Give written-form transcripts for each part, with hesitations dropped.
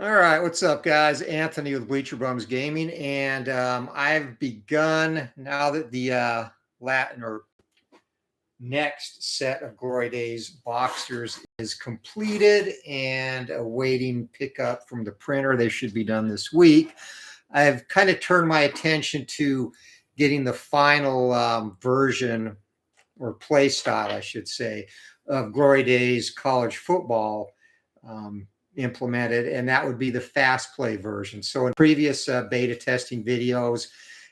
All right, what's up, guys? Anthony with Bleacher Bums Gaming, and I've begun now that the Latin or next set of Glory Days boxers is completed and awaiting pickup from the printer. They should be done this week. I've kind of turned my attention to getting the final version or play style, I should say, of Glory Days college football implemented, and that would be the fast play version. So in previous beta testing videos,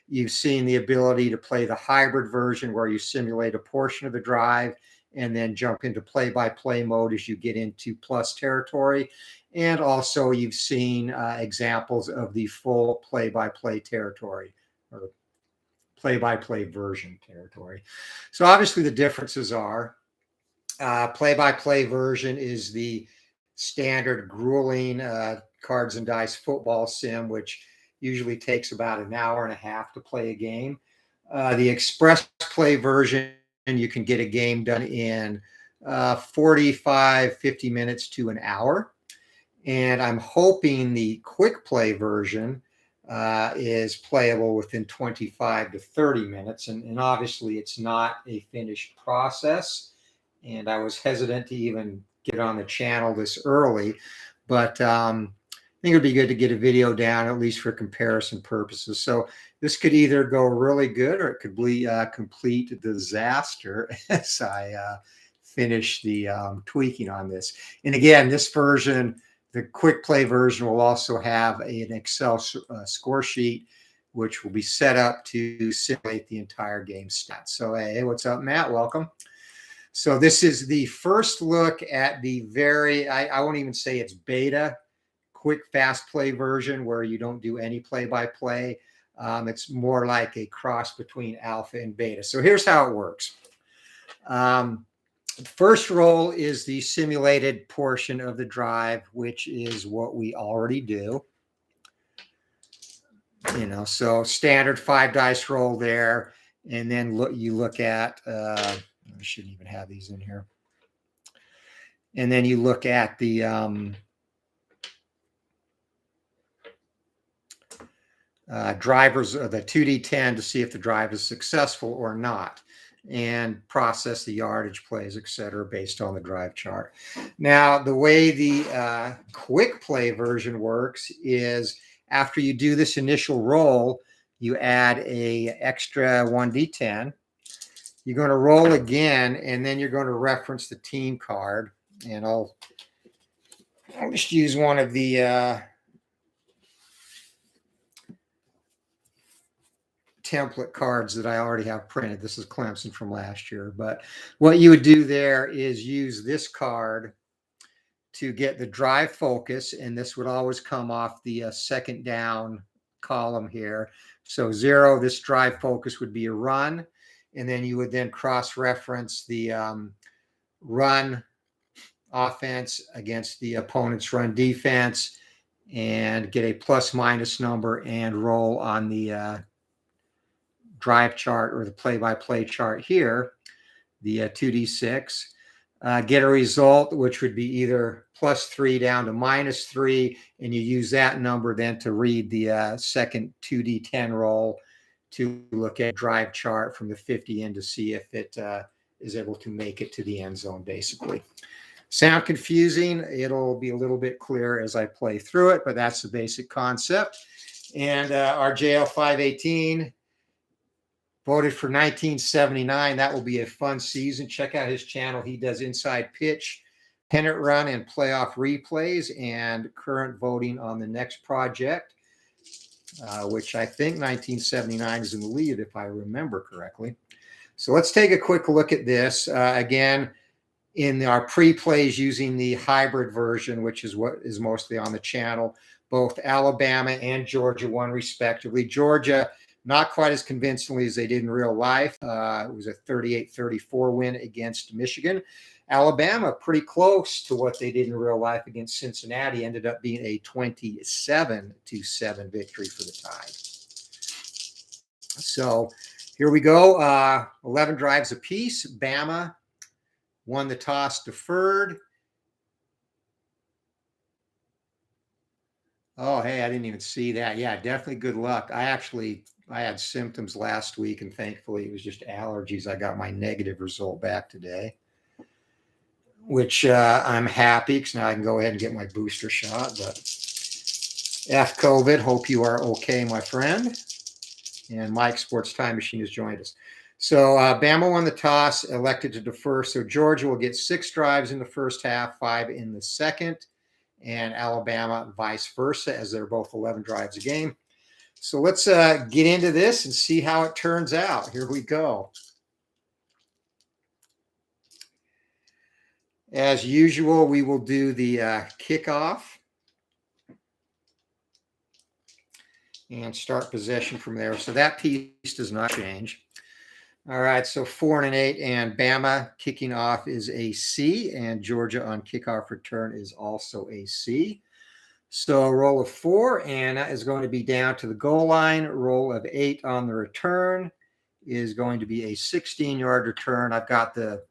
you've seen the ability to play the hybrid version where you simulate a portion of the drive and then jump into play-by-play mode as you get into plus territory. And also you've seen examples of the full play-by-play territory or play-by-play version territory. So obviously the differences are play-by-play version is the standard grueling cards and dice football sim, which usually takes about an hour and a half to play a game. The express play version, you can get a game done in 45, 50 minutes to an hour. And I'm hoping the quick play version is playable within 25 to 30 minutes. And obviously, it's not a finished process. And I was hesitant to even get on the channel this early, but I think it'd be good to get a video down, at least for comparison purposes. So this could either go really good or it could be a complete disaster as I finish the tweaking on this. And again, this version, the quick play version, will also have an Excel score sheet, which will be set up to simulate the entire game stats. So, hey, what's up, Matt? Welcome. So this is the first look at the I won't even say it's beta, quick fast play version where you don't do any play-by-play. It's more like a cross between alpha and beta. So here's how it works. First roll is the simulated portion of the drive, which is what we already do. So standard 5 dice roll there. And then you look at, I shouldn't even have these in here. And then you look at the drivers of the 2D10 to see if the drive is successful or not, and process the yardage plays, etc., based on the drive chart. Now, the way the quick play version works is after you do this initial roll, you add a extra 1D10. You're going to roll again, and then you're going to reference the team card. And I'll just use one of the template cards that I already have printed. This is Clemson from last year. But what you would do there is use this card to get the drive focus, and this would always come off the second down column here. So 0, this drive focus would be a run. And then you would then cross-reference the run offense against the opponent's run defense and get a plus-minus number and roll on the drive chart or the play-by-play chart here, the 2D6. Get a result, which would be either +3 down to -3, and you use that number then to read the second 2D10 roll to look at drive chart from the 50 in to see if it is able to make it to the end zone, basically. Sound confusing? It'll be a little bit clearer as I play through it, but that's the basic concept. And our JL518 voted for 1979. That will be a fun season. Check out his channel. He does inside pitch, pennant run, and playoff replays, and current voting on the next project, which I think 1979 is in the lead, if I remember correctly. So let's take a quick look at this. Again, in our pre-plays using the hybrid version, which is what is mostly on the channel, both Alabama and Georgia won respectively. Georgia, not quite as convincingly as they did in real life. It was a 38-34 win against Michigan. Alabama, pretty close to what they did in real life against Cincinnati, ended up being a 27-7 victory for the Tide. So here we go. 11 drives apiece. Bama won the toss, deferred. Oh, hey, I didn't even see that. Yeah, definitely good luck. I had symptoms last week, and thankfully it was just allergies. I got my negative result back today, which I'm happy because now I can go ahead and get my booster shot. But F COVID, hope you are okay, my friend. And Mike Sports Time Machine has joined us. So Bama won the toss, elected to defer. So Georgia will get 6 drives in the first half, 5 in the second, and Alabama vice versa, as they're both 11 drives a game. So let's get into this and see how it turns out. Here we go. As usual, we will do the kickoff and start possession from there. So that piece does not change. All right, so 4 and 8, and Bama kicking off is a C, and Georgia on kickoff return is also a C. So a roll of 4, and that is going to be down to the goal line. Roll of 8 on the return is going to be a 16-yard return. I've got the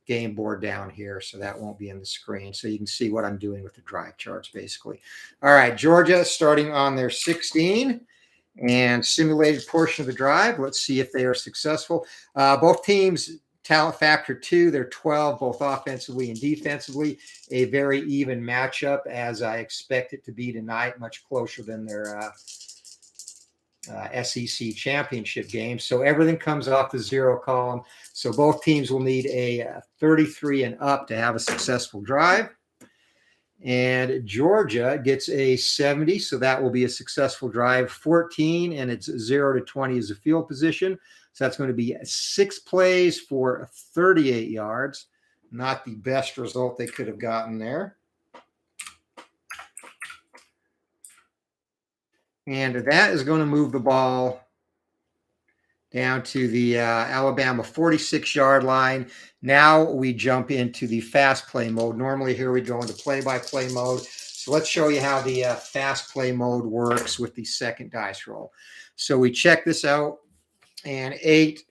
game board down here, so that won't be in the screen. So you can see what I'm doing with the drive charts, basically. All right, Georgia starting on their 16 and simulated portion of the drive. Let's see if they are successful. Both teams, talent factor 2, they're 12, both offensively and defensively. A very even matchup, as I expect it to be tonight, much closer than their SEC championship game. So everything comes off the 0 column. So both teams will need a 33 and up to have a successful drive. And Georgia gets a 70, so that will be a successful drive. 14, and it's 0 to 20 is the field position. So that's going to be 6 plays for 38 yards. Not the best result they could have gotten there. And that is going to move the ball down to the Alabama 46-yard line. Now we jump into the fast play mode. Normally here we go into play-by-play mode. So let's show you how the fast play mode works with the second dice roll. So we check this out, and 8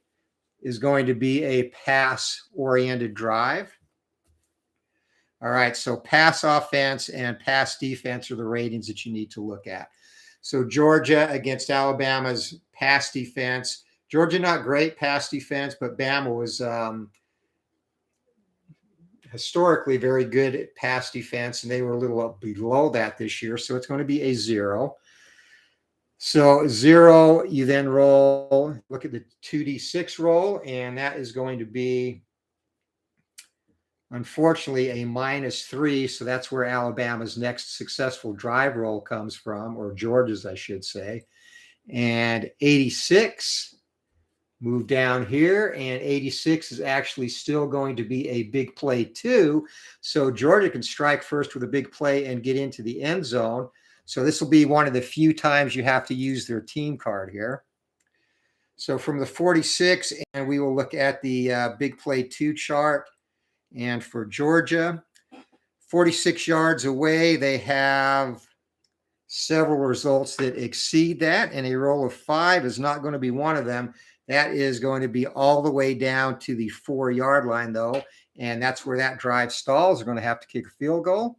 is going to be a pass-oriented drive. All right, so pass offense and pass defense are the ratings that you need to look at. So Georgia against Alabama's pass defense. Georgia, not great pass defense, but Bama was historically very good at pass defense, and they were a little up below that this year. So it's going to be a 0. So 0, you then roll, look at the 2d6 roll, and that is going to be, unfortunately, a -3. So that's where Alabama's next successful drive roll comes from, or Georgia's, I should say. And 86. Move down here, and 86 is actually still going to be a big play too. So Georgia can strike first with a big play and get into the end zone. So this will be one of the few times you have to use their team card here. So from the 46, and we will look at the big play 2 chart. And for Georgia, 46 yards away, they have several results that exceed that, and a roll of 5 is not going to be one of them. That is going to be all the way down to the 4-yard line, though, and that's where that drive stalls. They're going to have to kick a field goal,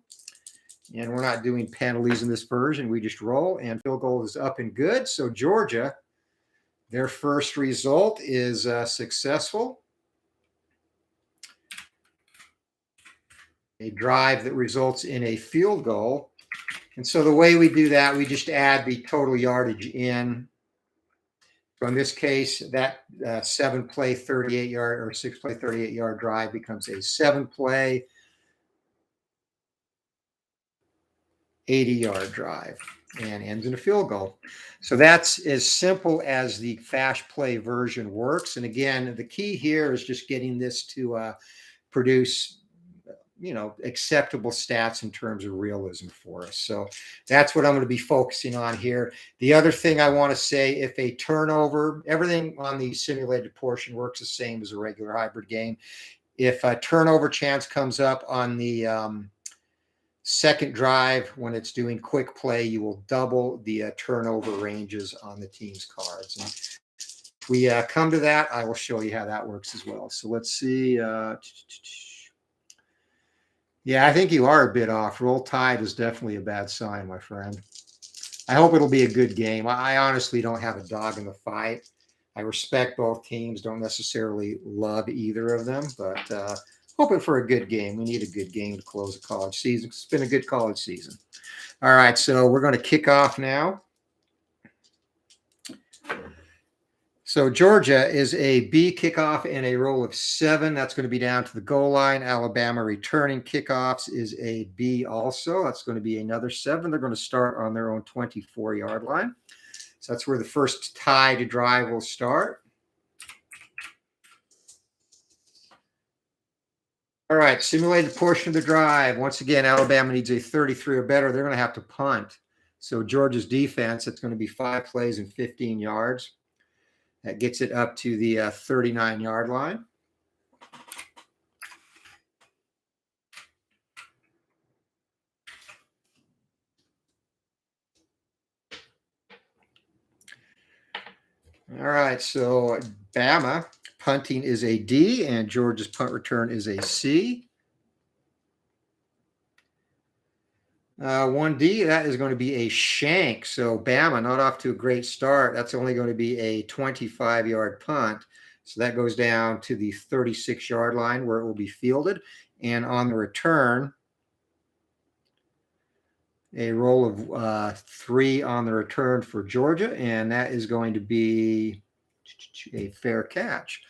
and we're not doing penalties in this version. We just roll, and field goal is up and good. So Georgia, their first result is successful. A drive that results in a field goal. And so the way we do that, we just add the total yardage in. So in this case, that 7-play 38-yard or 6-play 38-yard drive becomes a 7-play 80-yard drive and ends in a field goal. So that's as simple as the fast play version works. And again, the key here is just getting this to produce acceptable stats in terms of realism for us. So that's what I'm going to be focusing on here. The other thing I want to say, if a turnover, everything on the simulated portion works the same as a regular hybrid game. If a turnover chance comes up on the second drive when it's doing quick play, you will double the turnover ranges on the team's cards. And if we come to that, I will show you how that works as well. So let's see. Yeah, I think you are a bit off. Roll Tide is definitely a bad sign, my friend. I hope it'll be a good game. I honestly don't have a dog in the fight. I respect both teams, don't necessarily love either of them, but hoping for a good game. We need a good game to close the college season. It's been a good college season. All right, so we're going to kick off now. So Georgia is a B kickoff and a roll of 7. That's going to be down to the goal line. Alabama returning kickoffs is a B also. That's going to be another 7. They're going to start on their own 24-yard line. So that's where the first tie to drive will start. All right, simulated portion of the drive. Once again, Alabama needs a 33 or better. They're going to have to punt. So Georgia's defense, it's going to be 5 plays and 15 yards. That gets it up to the 39-yard line. All right, so Bama punting is a D, and Georgia's punt return is a C. 1D, that is going to be a shank. So Bama not off to a great start. That's only going to be a 25-yard punt. So that goes down to the 36-yard line where it will be fielded. And on the return, a roll of 3 on the return for Georgia, and that is going to be a fair catch.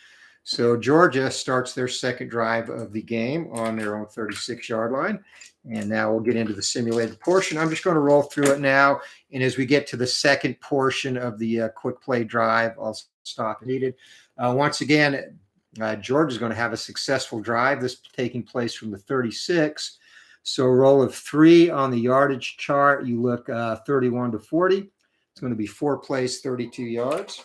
So Georgia starts their second drive of the game on their own 36-yard line. And now we'll get into the simulated portion. I'm just going to roll through it now. And as we get to the second portion of the quick play drive, I'll stop if needed. Once again, Georgia's going to have a successful drive. This taking place from the 36. So roll of 3 on the yardage chart. You look 31 to 40. It's going to be 4 plays, 32 yards.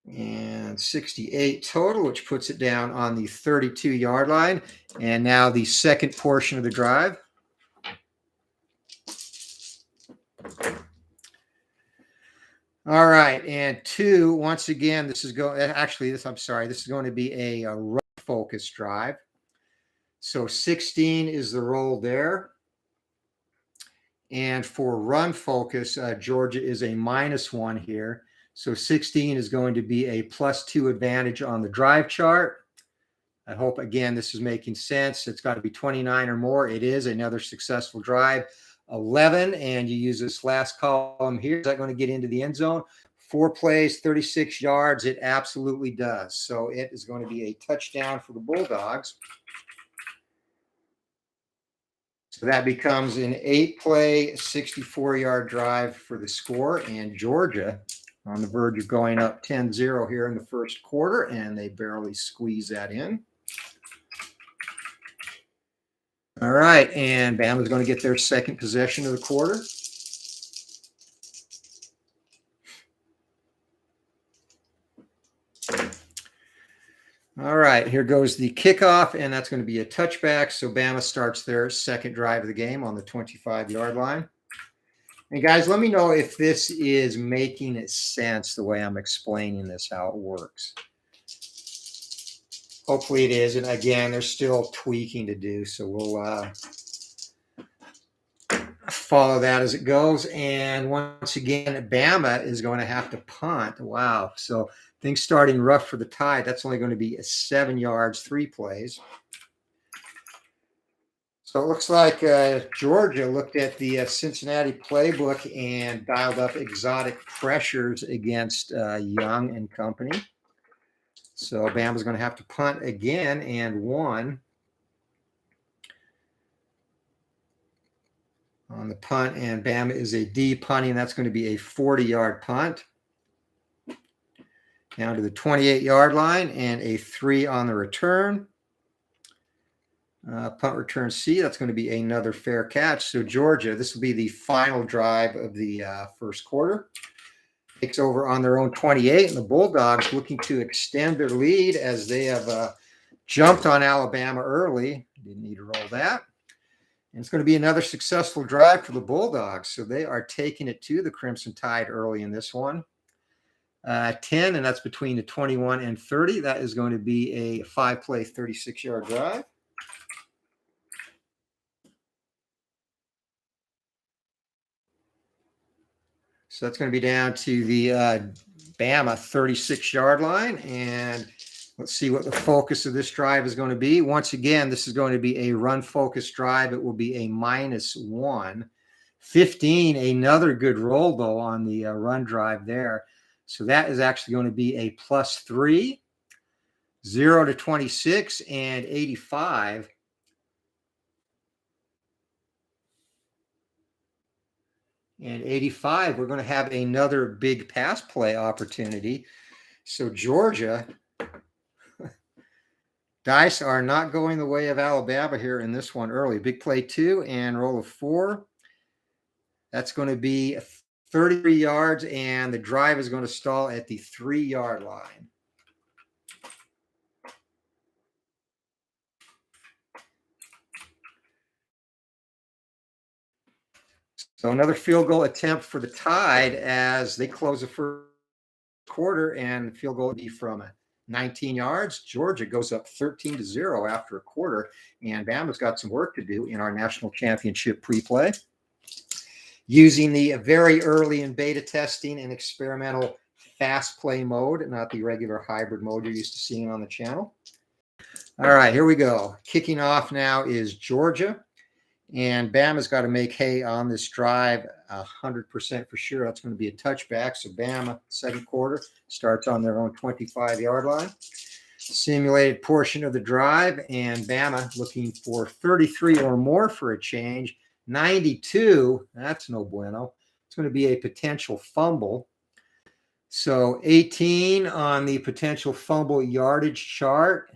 And 68 total, which puts it down on the 32-yard line. And now the second portion of the drive. All right, and 2, once again, this is going to be a run focus drive. So 16 is the roll there. And for run focus, Georgia is a -1 here. So 16 is going to be a +2 advantage on the drive chart. I hope, again, this is making sense. It's got to be 29 or more. It is another successful drive. 11, and you use this last column here. Is that going to get into the end zone? 4 plays, 36 yards. It absolutely does. So it is going to be a touchdown for the Bulldogs. So that becomes an 8-play, 64-yard drive for the score, and Georgia on the verge of going up 10-0 here in the first quarter, and they barely squeeze that in. All right, and Bama's going to get their second possession of the quarter. All right, here goes the kickoff, and that's going to be a touchback. So Bama starts their second drive of the game on the 25-yard line. And guys, let me know if this is making sense the way I'm explaining this, how it works. Hopefully it is. And again, there's still tweaking to do, so we'll follow that as it goes. And once again, Bama is going to have to punt. Wow. So things starting rough for the Tide. That's only going to be 7 yards, 3 plays. So it looks like Georgia looked at the Cincinnati playbook and dialed up exotic pressures against Young and company. So Bama's going to have to punt again, and 1 on the punt, and Bama is a D punting. That's going to be a 40-yard punt down to the 28-yard line, and a 3 on the return. Punt return C, that's going to be another fair catch. So Georgia, this will be the final drive of the first quarter. Takes over on their own 28, and the Bulldogs looking to extend their lead as they have jumped on Alabama early. Didn't need to roll that. And it's going to be another successful drive for the Bulldogs. So they are taking it to the Crimson Tide early in this one. 10, and that's between the 21 and 30. That is going to be a 5-play, 36-yard drive. So that's going to be down to the Bama 36-yard line. And let's see what the focus of this drive is going to be. Once again, this is going to be a run-focused drive. It will be a -1. 15, another good roll, though, on the run drive there. So that is actually going to be a +3, 0 to 26, and 85. And 85, we're going to have another big pass play opportunity. So Georgia, dice are not going the way of Alabama here in this one early. Big play 2 and roll of 4. That's going to be 33 yards, and the drive is going to stall at the 3-yard line. So another field goal attempt for the Tide as they close the first quarter, and the field goal will be from 19 yards. Georgia goes up 13-0 after a quarter, and Bama's got some work to do in our national championship pre-play. Using the very early in beta testing and experimental fast play mode, not the regular hybrid mode you're used to seeing on the channel. All right, here we go. Kicking off now is Georgia. And Bama's got to make hay on this drive 100% for sure. That's going to be a touchback. So Bama, second quarter, starts on their own 25-yard line. Simulated portion of the drive, and Bama looking for 33 or more for a change. 92, that's no bueno. It's going to be a potential fumble. So 18 on the potential fumble yardage chart.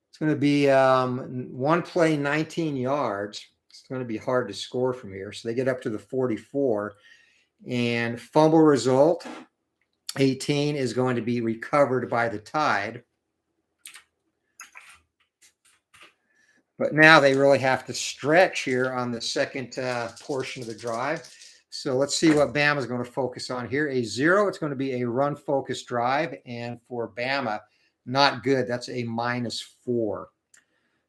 It's going to be one play, 19 yards. It's going to be hard to score from here. So they get up to the 44. And fumble result, 18, is going to be recovered by the Tide. But now they really have to stretch here on the second portion of the drive. So let's see what Bama is going to focus on here. A 0, it's going to be a run-focused drive. And for Bama, not good. That's a -4.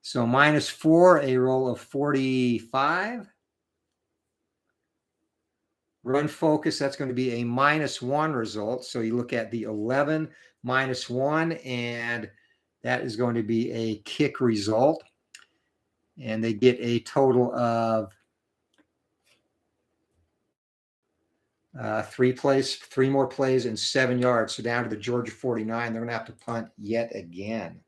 So -4, a roll of 45. Run focus, that's going to be a -1 result. So you look at the 11 -1, and that is going to be a kick result. And they get a total of 3 more plays and 7 yards. So down to the Georgia 49, they're going to have to punt yet again.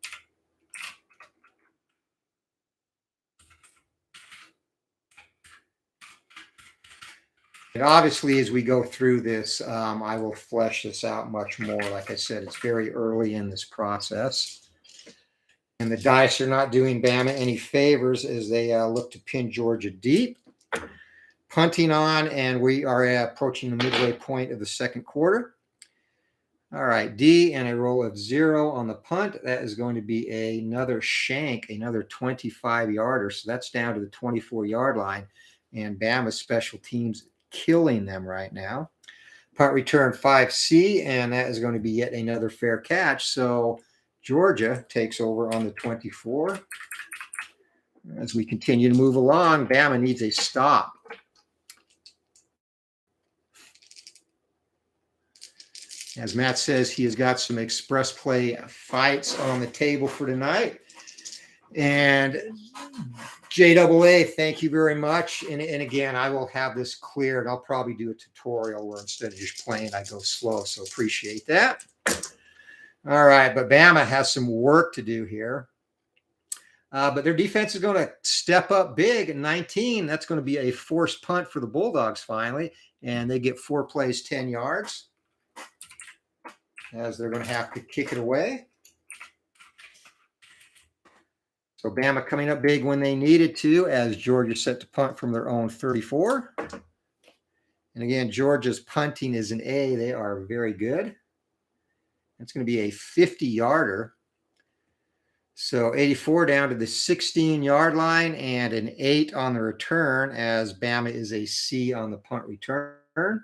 And obviously, as we go through this, I will flesh this out much more. Like I said, it's very early in this process. And the dice are not doing Bama any favors as they look to pin Georgia deep. Punting on, and we are approaching the midway point of the second quarter. All right, D and a roll of 0 on the punt. That is going to be another shank, another 25-yarder. So that's down to the 24-yard line. And Bama's special teams killing them right now. Punt return 5C, and that is going to be yet another fair catch. So Georgia takes over on the 24. As we continue to move along, Bama needs a stop. As Matt says, he has got some express play fights on the table for tonight. And JAA, thank you very much. And again, I will have this cleared. I'll probably do a tutorial where instead of just playing, I go slow. So appreciate that. All right, but Bama has some work to do here. But their defense is going to step up big at 19. That's going to be a forced punt for the Bulldogs finally. And they get 4 plays, 10 yards. As they're going to have to kick it away. So Bama coming up big when they needed to, as Georgia set to punt from their own 34. And again, Georgia's punting is an A. They are very good. It's going to be a 50-yarder. So 84 down to the 16-yard line and an 8 on the return, as Bama is a C on the punt return.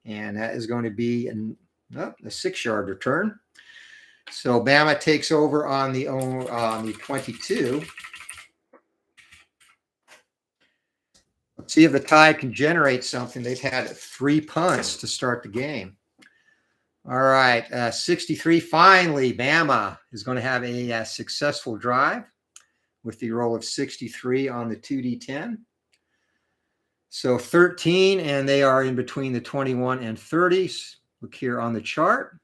And that is going to be a 6-yard return. So Bama takes over on the 22. See if the Tide can generate something. They've had 3 punts to start the game. All right, 63. Finally, Bama is going to have a successful drive with the roll of 63 on the 2D10. So 13, and they are in between the 21 and 30s. Look here on the chart.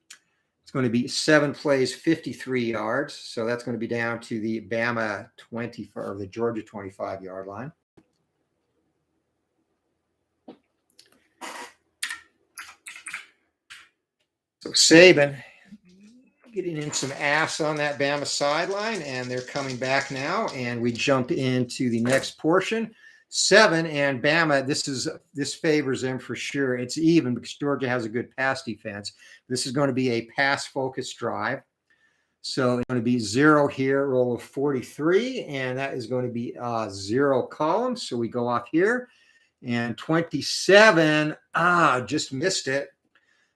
It's going to be 7 plays, 53 yards. So that's going to be down to the Bama 20 or the Georgia 25-yard line. So Saban getting in some ass on that Bama sideline, and they're coming back now. And we jump into the next portion. 7, and Bama, this favors them for sure. It's even because Georgia has a good pass defense. This is going to be a pass-focused drive. So it's going to be 0 here, roll of 43, and that is going to be 0 column. So we go off here. And 27, just missed it.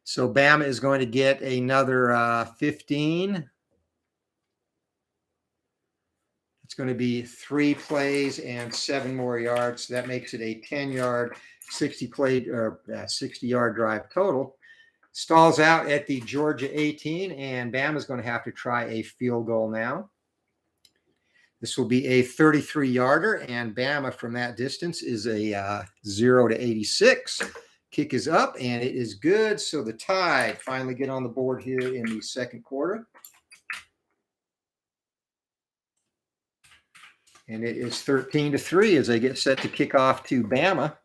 So Bama is going to get another 15. It's going to be 3 plays and 7 more yards. So that makes it a 10-yard, 60-yard drive total. Stalls out at the Georgia 18, and Bama's going to have to try a field goal now. This will be a 33-yarder, and Bama from that distance is a 0 to 86. Kick is up, and it is good. So the Tide finally get on the board here in the second quarter. And it is 13-3 as they get set to kick off to Bama.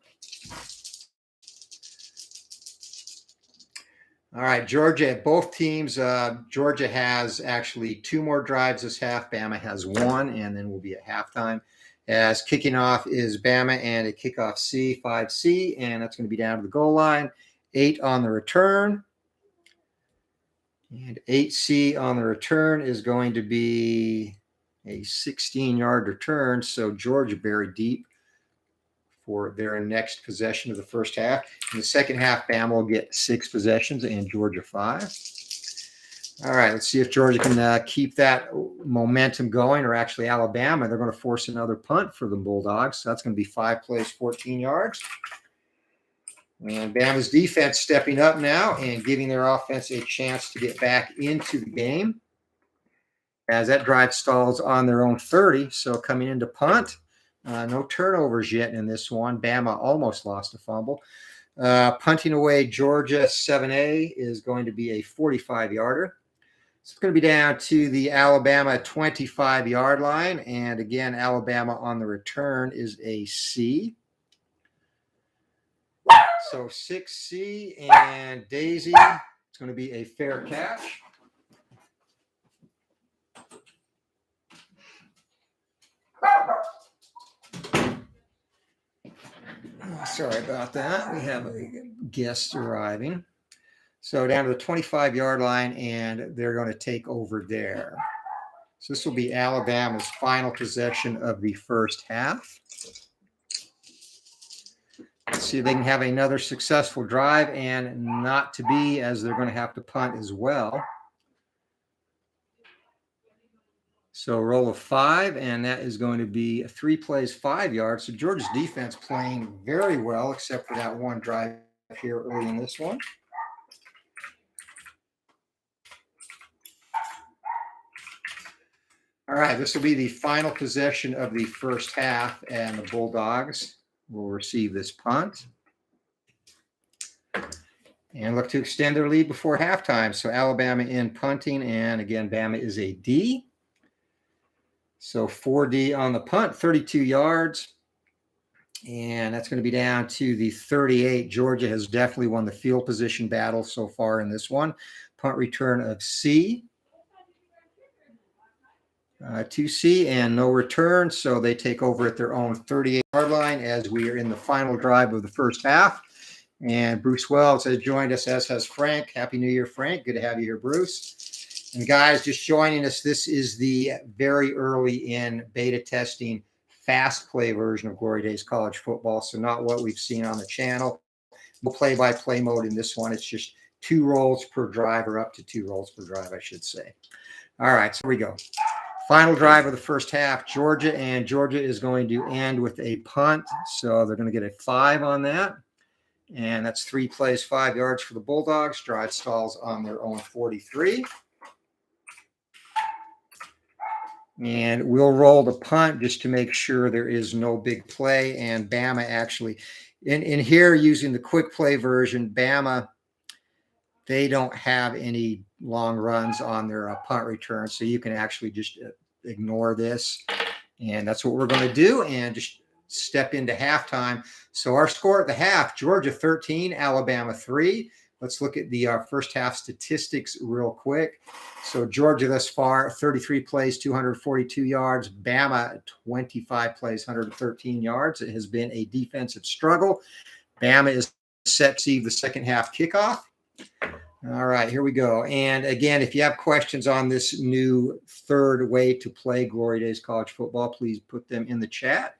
All right, Georgia, both teams, Georgia has actually 2 more drives this half. Bama has 1, and then we'll be at halftime. As kicking off is Bama and a kickoff C, 5C, and that's going to be down to the goal line. 8 on the return. And 8C on the return is going to be a 16-yard return. So Georgia buried deep for their next possession of the first half. In the second half, Bama will get 6 possessions and Georgia 5. All right, let's see if Georgia can keep that momentum going, or actually Alabama. They're going to force another punt for the Bulldogs. So that's going to be 5 plays, 14 yards. And Bama's defense stepping up now and giving their offense a chance to get back into the game, as that drive stalls on their own 30. So coming into punt, no turnovers yet in this one. Bama almost lost a fumble. Punting away Georgia 7A is going to be a 45-yarder. So it's going to be down to the Alabama 25-yard line. And again, Alabama on the return is a C. So 6C and Daisy. It's going to be a fair catch. Sorry about that. We have a guest arriving. So down to the 25-yard line, and they're going to take over there. So this will be Alabama's final possession of the first half. Let's see if they can have another successful drive, and not to be, as they're going to have to punt as well. So roll of 5, and that is going to be 3 plays, 5 yards. So Georgia's defense playing very well, except for that one drive here early in this one. All right, this will be the final possession of the first half, and the Bulldogs will receive this punt and look to extend their lead before halftime. So Alabama in punting, and again, Bama is a D. So 4D on the punt, 32 yards. And that's going to be down to the 38. Georgia has definitely won the field position battle so far in this one. Punt return of C. 2C and no return. So they take over at their own 38-yard line as we are in the final drive of the first half. And Bruce Wells has joined us, as has Frank. Happy New Year, Frank. Good to have you here, Bruce. And guys, just joining us, this is the very early in beta testing fast play version of Glory Days College Football. So not what we've seen on the channel. No play-by-play mode in this one. It's just 2 rolls per drive, or up to 2 rolls per drive, I should say. All right, so here we go. Final drive of the first half, Georgia, and Georgia is going to end with a punt. So they're going to get a 5 on that. And that's 3 plays, 5 yards for the Bulldogs. Drive stalls on their own 43. And we'll roll the punt just to make sure there is no big play. And Bama actually, in here using the quick play version, Bama, they don't have any long runs on their punt return. So you can actually just ignore this. And that's what we're going to do. And just step into halftime. So our score at the half, Georgia 13, Alabama 3. Let's look at the first half statistics real quick. So Georgia thus far, 33 plays, 242 yards. Bama, 25 plays, 113 yards. It has been a defensive struggle. Bama is set to receive the second half kickoff. All right, here we go. And again, if you have questions on this new third way to play Glory Days College Football, please put them in the chat.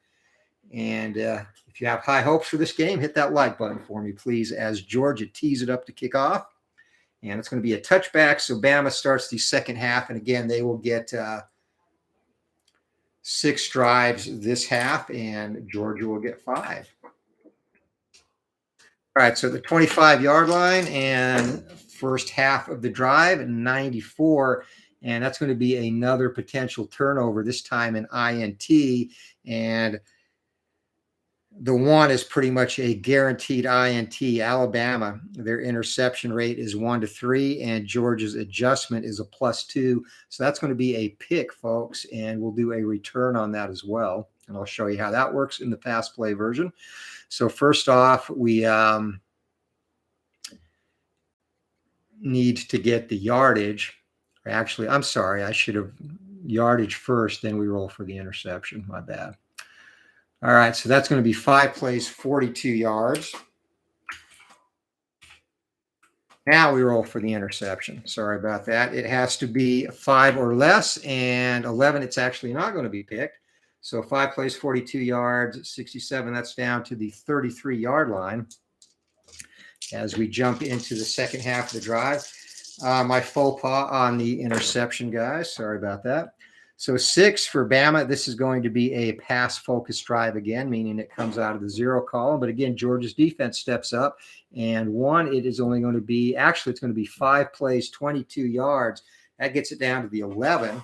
And if you have high hopes for this game, hit that like button for me, please, as Georgia tees it up to kick off. And it's going to be a touchback. So Bama starts the second half. And again, they will get 6 drives this half, and Georgia will get 5. All right, so the 25-yard line and first half of the drive, 94. And that's going to be another potential turnover, this time an INT. And the one is pretty much a guaranteed INT. Alabama, their interception rate is 1-3, and Georgia's adjustment is a +2. So that's going to be a pick, folks, and we'll do a return on that as well. And I'll show you how that works in the pass play version. So first off, we need to get the yardage. Actually, I'm sorry, I should have yardage first, then we roll for the interception. My bad. All right, so that's going to be 5 plays, 42 yards. Now we roll for the interception. Sorry about that. It has to be 5 or less, and 11, it's actually not going to be picked. So 5 plays, 42 yards, 67, that's down to the 33-yard line as we jump into the second half of the drive. My faux pas on the interception, guys. Sorry about that. So 6 for Bama. This is going to be a pass-focused drive again, meaning it comes out of the 0 column. But again, Georgia's defense steps up. And 1, it is only going to be, actually, it's going to be 5 plays, 22 yards. That gets it down to the 11.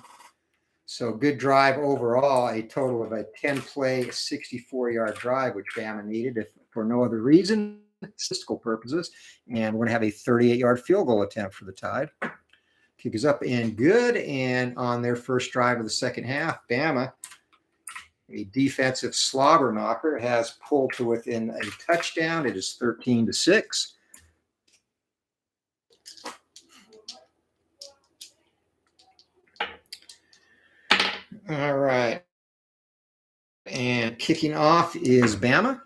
So good drive overall, a total of a 10-play, 64-yard drive, which Bama needed if for no other reason, statistical purposes. And we're going to have a 38-yard field goal attempt for the Tide. Kick is up and good. And on their first drive of the second half, Bama, a defensive slobber knocker, has pulled to within a touchdown. It is 13-6. All right. And kicking off is Bama.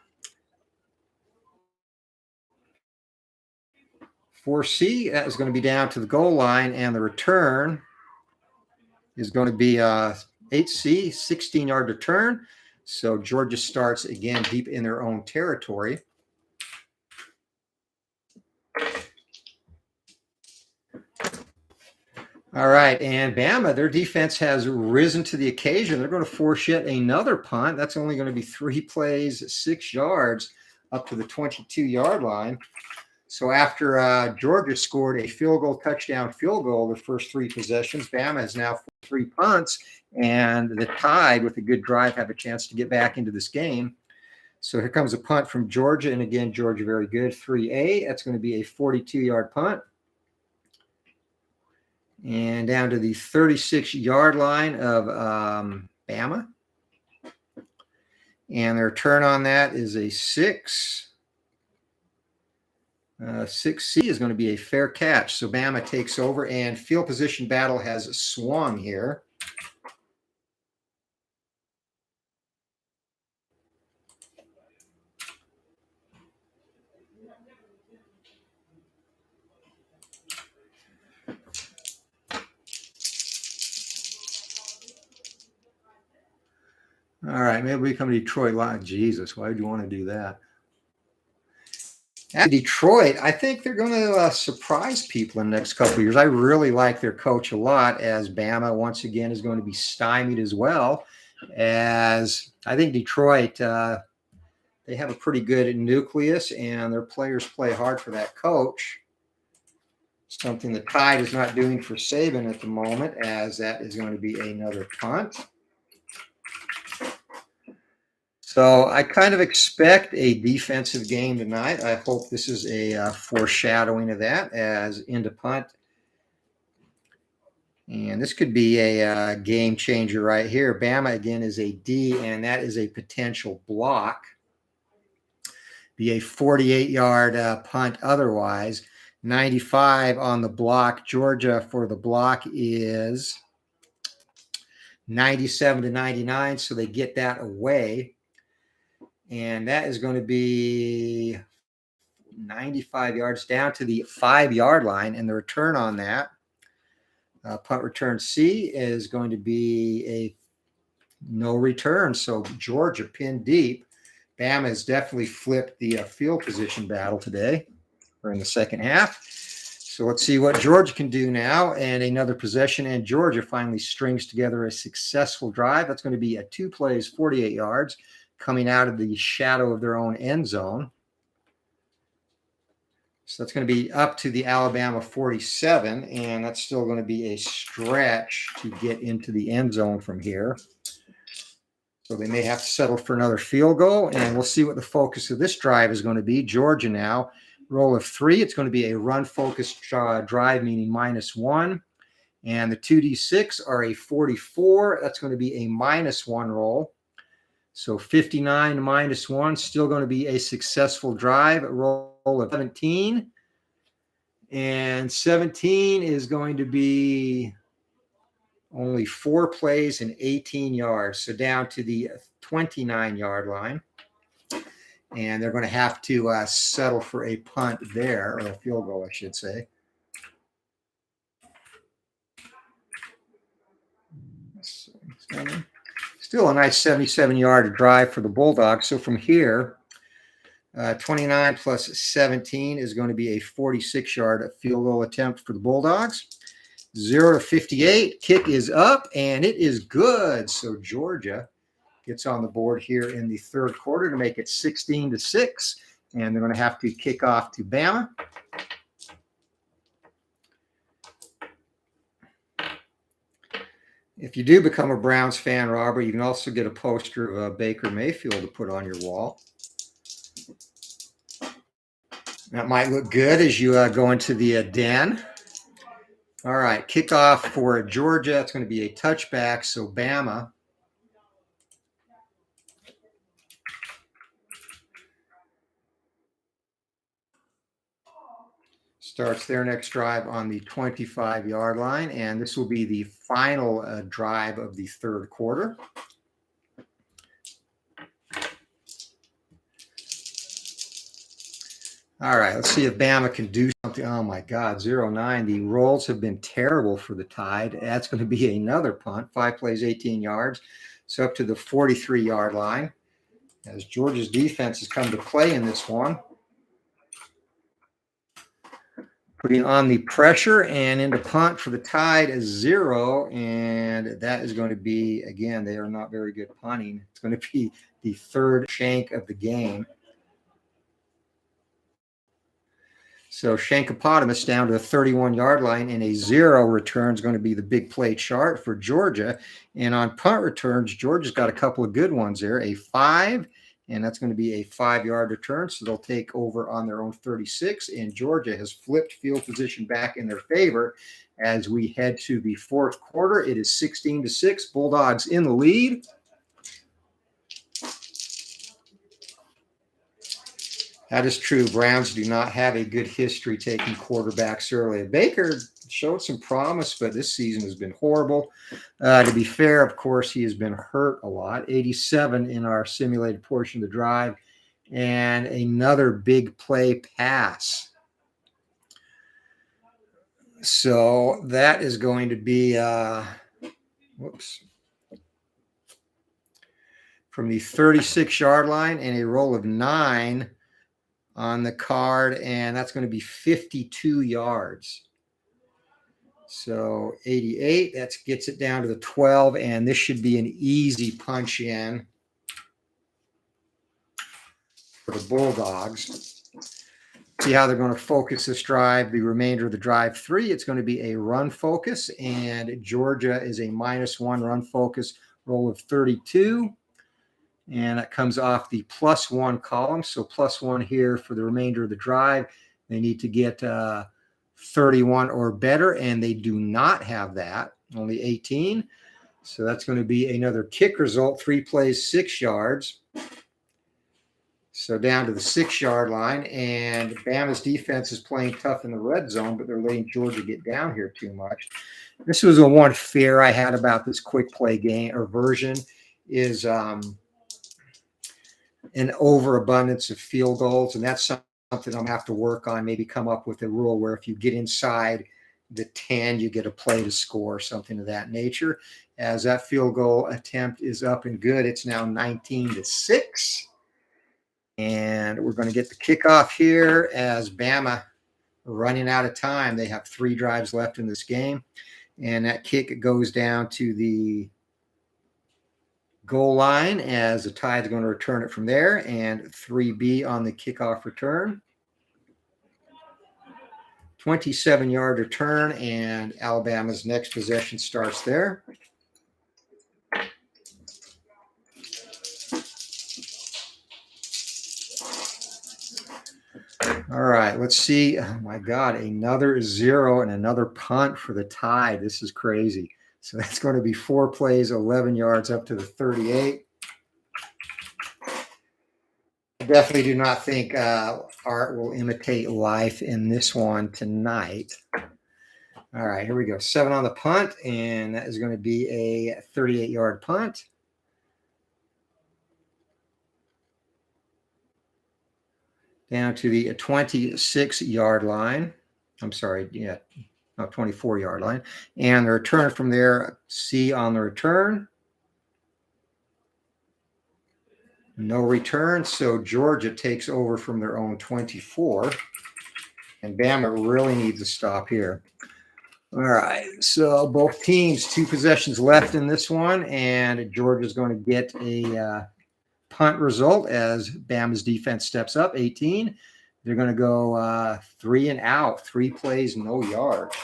4C, that is going to be down to the goal line, and the return is going to be 8C, 16-yard return. So Georgia starts again deep in their own territory. All right, and Bama, their defense has risen to the occasion. They're going to force yet another punt. That's only going to be 3 plays, 6 yards up to the 22-yard line. So after Georgia scored a field goal, touchdown field goal the first 3 possessions, Bama has now 3 punts, and the Tide, with a good drive, have a chance to get back into this game. So here comes a punt from Georgia, and again, Georgia very good. 3A, that's going to be a 42-yard punt. And down to the 36-yard line of Bama. And the return on that is a 6. 6C is going to be a fair catch. So Bama takes over, and field position battle has swung here. All right, maybe we come to Detroit Live. Jesus, why would you want to do that? At Detroit, I think they're going to surprise people in the next couple of years. I really like their coach a lot, as Bama once again is going to be stymied as well. As I think Detroit, they have a pretty good nucleus, and their players play hard for that coach. Something the Tide is not doing for Saban at the moment, as that is going to be another punt. So I kind of expect a defensive game tonight. I hope this is a foreshadowing of that, as into punt. And this could be a game changer right here. Bama again is a D, and that is a potential block. Be a 48-yard punt otherwise. 95 on the block. Georgia for the block is 97 to 99, so they get that away. And that is going to be 95 yards down to the 5-yard line, and the return on that, punt return C, is going to be a no return. So Georgia pinned deep. Bama has definitely flipped the field position battle today, or in the second half. So let's see what Georgia can do now. And another possession, and Georgia finally strings together a successful drive. That's going to be a 2 plays, 48 yards, coming out of the shadow of their own end zone. So that's going to be up to the Alabama 47, and that's still going to be a stretch to get into the end zone from here. So they may have to settle for another field goal, and we'll see what the focus of this drive is going to be. Georgia now, roll of 3. It's going to be a run-focused drive, meaning -1. And the 2D6 are a 44. That's going to be a -1 roll. So 59 -1, still going to be a successful drive. Roll of 17. And 17 is going to be only 4 plays and 18 yards. So down to the 29-yard line. And they're going to have to settle for a punt there, or a field goal, I should say. Still a nice 77-yard drive for the Bulldogs. So from here, 29 plus 17 is going to be a 46-yard field goal attempt for the Bulldogs. 0 to 58. Kick is up, and it is good. So Georgia gets on the board here in the third quarter to make it 16-6, and they're going to have to kick off to Bama. If you do become a Browns fan, Robert, you can also get a poster of Baker Mayfield to put on your wall. That might look good as you go into the den. All right, kickoff for Georgia. It's going to be a touchback, so Bama starts their next drive on the 25-yard line, and this will be the final drive of the third quarter. All right, let's see if Bama can do something. Oh, my God, 0-9. The rolls have been terrible for the Tide. That's going to be another punt, 5 plays, 18 yards. So up to the 43-yard line, as Georgia's defense has come to play in this one. Putting on the pressure, and into punt for the Tide is 0, and that is going to be, again, they are not very good punting. It's going to be the third shank of the game. So Shankopotamus down to the 31-yard line, and a 0 return is going to be the big play chart for Georgia. And on punt returns, Georgia's got a couple of good ones there. A 5, and that's going to be a 5-yard return, so they'll take over on their own 36. And Georgia has flipped field position back in their favor as we head to the fourth quarter. It is 16-6. Bulldogs in the lead. That is true. Browns do not have a good history taking quarterbacks early. Baker showed some promise, but this season has been horrible. To be fair, of course, he has been hurt a lot. 87 in our simulated portion of the drive, and another big play pass. So that is going to be, from the 36-yard line, and a roll of 9. on the card, and that's going to be 52 yards. So 88, that gets it down to the 12, and this should be an easy punch in for the Bulldogs. See how they're going to focus this drive, the remainder of the drive 3. It's going to be a run focus, and Georgia is a -1 run focus, roll of 32. And that comes off the +1 column. So +1 here for the remainder of the drive. They need to get 31 or better, and they do not have that, only 18. So that's going to be another kick result, 3 plays, 6 yards. So down to the 6-yard line, and Bama's defense is playing tough in the red zone, but they're letting Georgia get down here too much. This was the one fear I had about this quick play game or version is an overabundance of field goals, and that's something I'm going to have to work on, maybe come up with a rule where if you get inside the 10, you get a play to score, something of that nature. As that field goal attempt is up and good, it's now 19-6. And we're going to get the kickoff here as Bama running out of time. They have 3 drives left in this game. And that kick goes down to the goal line as the Tide's going to return it from there. And 3B on the kickoff return. 27-yard return, and Alabama's next possession starts there. All right, let's see. Oh, my God, another 0 and another punt for the Tide. This is crazy. So that's going to be 4 plays, 11 yards up to the 38. I definitely do not think art will imitate life in this one tonight. All right, here we go. 7 on the punt, and that is going to be a 38-yard punt. Down to the 26-yard line. I'm sorry, yeah, no, 24-yard line. And the return from there, C on the return. No return, so Georgia takes over from their own 24. And Bama really needs a stop here. All right, so both teams, 2 possessions left in this one, and Georgia's going to get a punt result as Bama's defense steps up, 18. They're going to go 3 and out, 3 plays, no yards.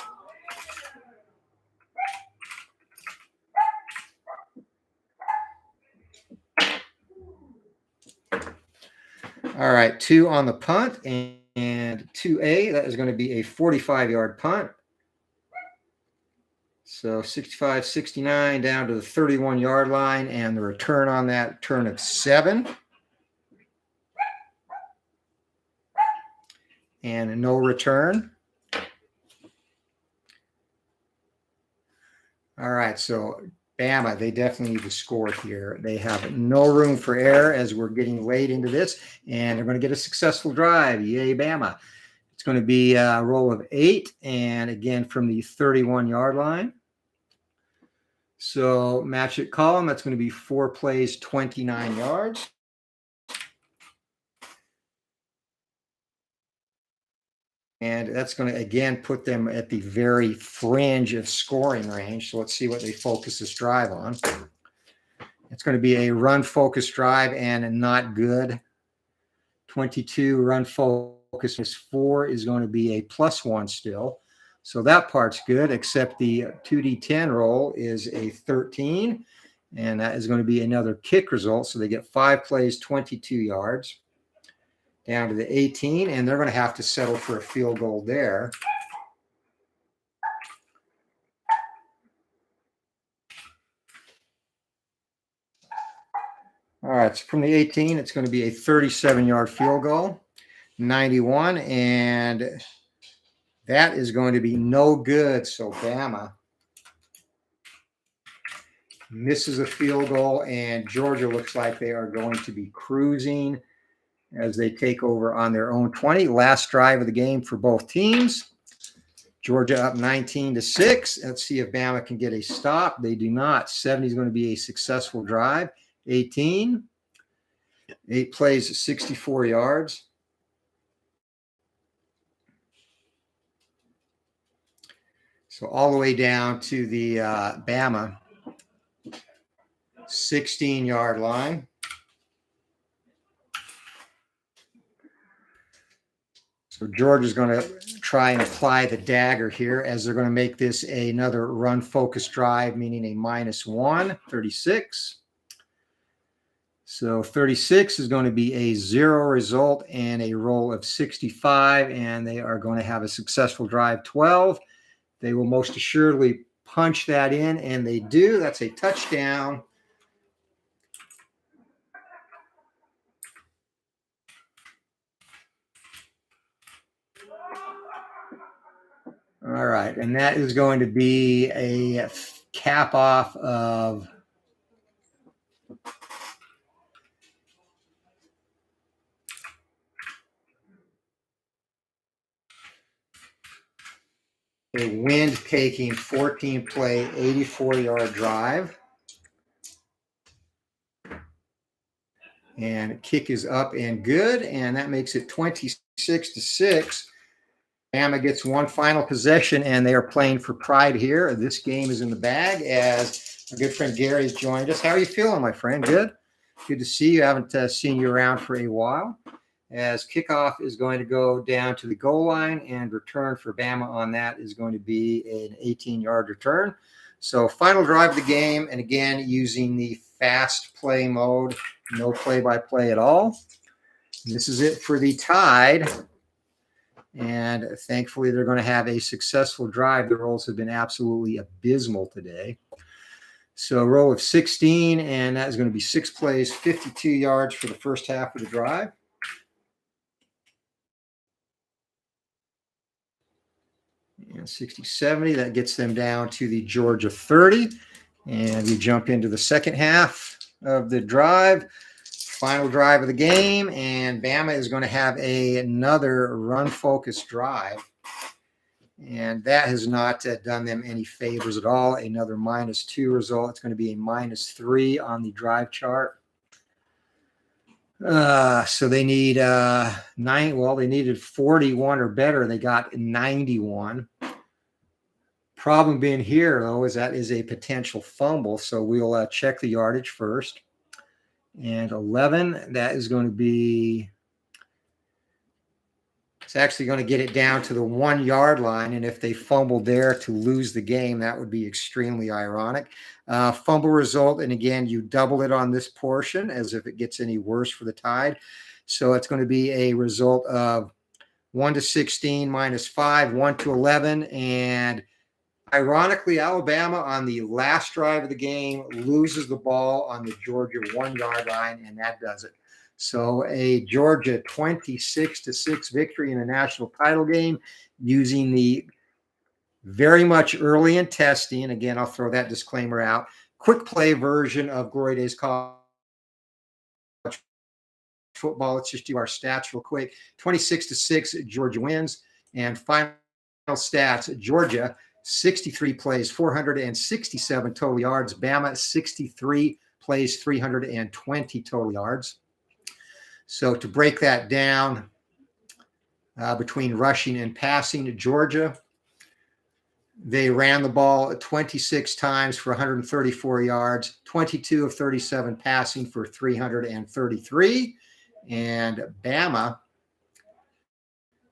All right, 2 on the punt, and 2A, that is going to be a 45-yard punt. So 65, 69 down to the 31-yard line, and the return on that, turn of 7. And no return. All right, so Bama, they definitely need to score here. They have no room for error as we're getting late into this, and they're going to get a successful drive. Yay, Bama. It's going to be a roll of 8, and again from the 31-yard line. So match it column, that's going to be 4 plays, 29 yards. And that's going to, again, put them at the very fringe of scoring range. So let's see what they focus this drive on. It's going to be a run-focused drive and not good. 22 run focus 4 is going to be a +1 still. So that part's good, except the 2D10 roll is a 13, and that is going to be another kick result. So they get 5 plays, 22 yards, down to the 18, and they're going to have to settle for a field goal there. All right, so from the 18, it's going to be a 37-yard field goal, 91, and that is going to be no good. So Bama misses a field goal, and Georgia looks like they are going to be cruising as they take over on their own 20. Last drive of the game for both teams. Georgia up 19-6. Let's see if Bama can get a stop. They do not. 70 is going to be a successful drive. 18. 8 plays, 64 yards. So all the way down to the Bama 16-yard line. So Georgia's going to try and apply the dagger here as they're going to make this another run-focused drive, meaning a -1, 36. So 36 is going to be a 0 result and a roll of 65, and they are going to have a successful drive 12. They will most assuredly punch that in, and they do. That's a touchdown. All right, and that is going to be a cap off of a wind-taking 14-play, 84-yard drive. And kick is up and good, and that makes it 26-6. Bama gets one final possession, and they are playing for pride here. This game is in the bag as our good friend Gary has joined us. How are you feeling, my friend? Good? Good to see you. I haven't seen you around for a while. As kickoff is going to go down to the goal line, and return for Bama on that is going to be an 18-yard return. So final drive of the game, and again, using the fast play mode, no play-by-play at all. This is it for the Tide. And thankfully, they're going to have a successful drive. The rolls have been absolutely abysmal today. So roll of 16, and that is going to be 6 plays, 52 yards for the first half of the drive. And 60-70, that gets them down to the Georgia 30. And we jump into the second half of the drive. Final drive of the game, and Bama is going to have another run-focused drive. And that has not done them any favors at all. Another -2 result. It's going to be a -3 on the drive chart. So they need 9. Well, they needed 41 or better. They got 91. Problem being here, though, is that is a potential fumble. So we'll check the yardage first. And 11, that is going to be, it's actually going to get it down to the 1-yard line. And if they fumbled there to lose the game, that would be extremely ironic. Fumble result, and again, you double it on this portion as if it gets any worse for the Tide. So it's going to be a result of 1-16 -5, 1-11, and ironically, Alabama on the last drive of the game loses the ball on the Georgia 1-yard line, and that does it. So a Georgia 26-6 victory in a national title game using the very much early in testing. Again, I'll throw that disclaimer out. Quick play version of Glory Days College football. Let's just do our stats real quick. 26-6, Georgia wins. And final stats, Georgia 63 plays, 467 total yards. Bama 63 plays, 320 total yards. So to break that down between rushing and passing, Georgia, they ran the ball 26 times for 134 yards, 22 of 37 passing for 333. And Bama,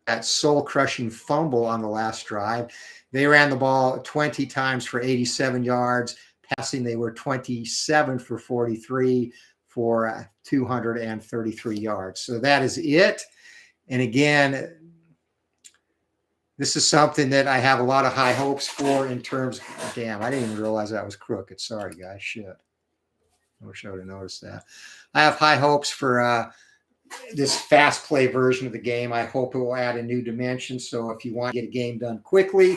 that soul-crushing fumble on the last drive, they ran the ball 20 times for 87 yards. Passing, they were 27 for 43 for 233 yards. So that is it. And again, this is something that I have a lot of high hopes for in terms of, damn, I didn't even realize that was crooked. Sorry, guys. Shit. I wish I would have noticed that. I have high hopes for this fast play version of the game. I hope it will add a new dimension. So if you want to get a game done quickly,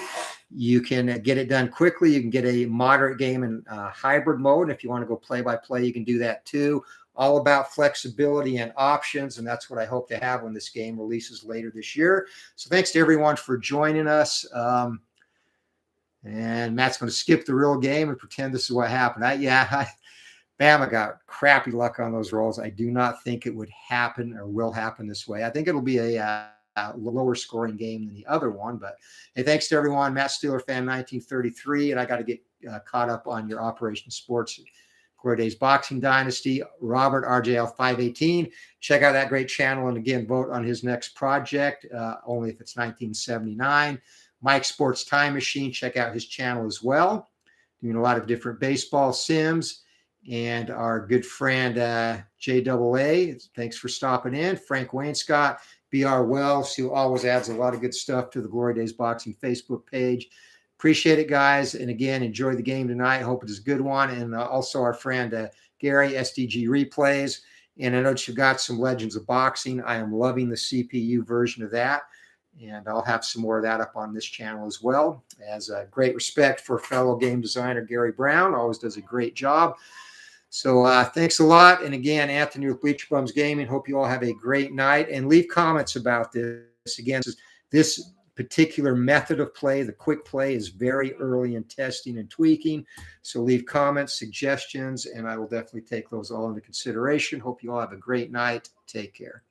you can get it done quickly. You can get a moderate game in hybrid mode. If you want to go play-by-play, you can do that too. All about flexibility and options, and that's what I hope to have when this game releases later this year. So thanks to everyone for joining us. And Matt's going to skip the real game and pretend this is what happened. Bama got crappy luck on those rolls. I do not think it would happen or will happen this way. I think it'll be a lower scoring game than the other one. But hey, thanks to everyone. Matt Steeler fan 1933, and I got to get caught up on your Operation Sports Glory Days Boxing Dynasty. Robert RJL 518. Check out that great channel, and again, vote on his next project. Only if it's 1979. Mike Sports Time Machine. Check out his channel as well. Doing a lot of different baseball sims. And our good friend JAA, thanks for stopping in. Frank Wainscott, BR Wells, who always adds a lot of good stuff to the Glory Days Boxing Facebook page. Appreciate it, guys. And again, enjoy the game tonight. Hope it is a good one. And also our friend Gary, SDG Replays. And I know you've got some Legends of Boxing. I am loving the CPU version of that. And I'll have some more of that up on this channel as well. As a great respect for fellow game designer Gary Brown, always does a great job. So thanks a lot. And again, Anthony with Bleacher Bums Gaming. Hope you all have a great night. And leave comments about this. Again, this particular method of play, the quick play, is very early in testing and tweaking. So leave comments, suggestions, and I will definitely take those all into consideration. Hope you all have a great night. Take care.